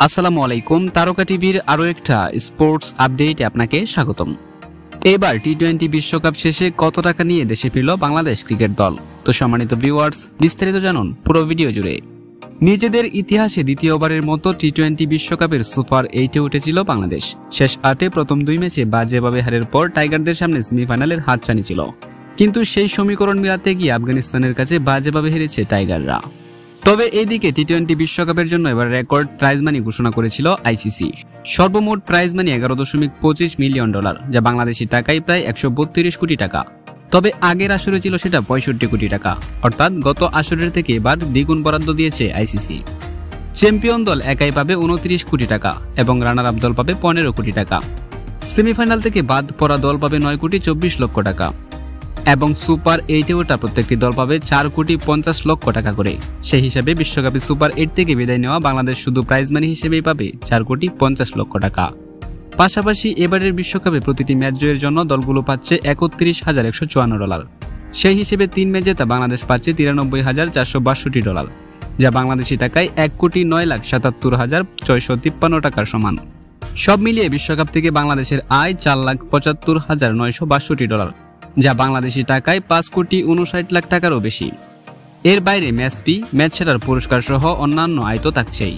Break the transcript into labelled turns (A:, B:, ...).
A: আসসালামু আলাইকুম। তারকা টিভির আরো একটা স্পোর্টস আপডেটে আপনাকে স্বাগতম। এবার টি-20 বিশ্বকাপ শেষে কত টাকা নিয়ে দেশে ফিরল বাংলাদেশ ক্রিকেট দল? তো সম্মানিত ভিউয়ার্স, বিস্তারিত জানুন পুরো ভিডিও জুড়ে। নিজেদের ইতিহাসে দ্বিতীয়বারের মতো টি-20 বিশ্বকাপের সুপার 8-এ উঠেছিল বাংলাদেশ। শেষ 8-এ প্রথম 2 ম্যাচে বাজেভাবে হারের পর টাইগারদের সামনে সেমিফাইনালের হাতছানি ছিল, কিন্তু সেই সমীকরণ মিলাতে গিয়ে আফগানিস্তানের কাছে বাজেভাবে হেরেছে টাইগাররা। তবে এদিকে টি-20 বিশ্বকাপের জন্য এবার রেকর্ড প্রাইজ মানি ঘোষণা করেছিল আইসিসি। সর্বমোট প্রাইজ মানি $11.25 মিলিয়ন, যা বাংলাদেশি টাকায় প্রায় 132 কোটি টাকা। তবে আগের আসরে ছিল সেটা 65 কোটি টাকা, অর্থাৎ গত আসরের থেকে এবার দ্বিগুণ বরাদ্দ দিয়েছে আইসিসি। চ্যাম্পিয়ন দল একাই পাবে 29 কোটি টাকা এবং রানার আপ দল পাবে 15 কোটি টাকা। সেমিফাইনাল থেকে বাদ পড়া দল পাবে 9 কোটি 24 লক্ষ টাকা এবং সুপার 8-এ ওঠা প্রত্যেকটি দল পাবে 4 কোটি 50 লক্ষ টাকা করে। সেই হিসাবে বিশ্বকাপে সুপার 8 থেকে বিদায় নেওয়া বাংলাদেশ শুধু প্রাইজ মানি হিসেবেই পাবে 4 কোটি 50 লক্ষ টাকা। পাশাপাশি এবারের বিশ্বকাপে প্রতিটি ম্যাচ জয়ের জন্য দলগুলো পাচ্ছে $31,154। সেই হিসেবে 3 ম্যাচ জেতা বাংলাদেশ পাচ্ছে $93,462, যা বাংলাদেশি টাকায় 1,09,77,653 টাকার সমান। সব মিলিয়ে বিশ্বকাপ থেকে বাংলাদেশের আয় $4,75,962, যা বাংলাদেশি টাকায় 5,59,00,000 টাকারও বেশি। এর বাইরে ম্যাচ ফি, ম্যাচ সেরার পুরস্কার সহ অন্যান্য আয় তো থাকছেই।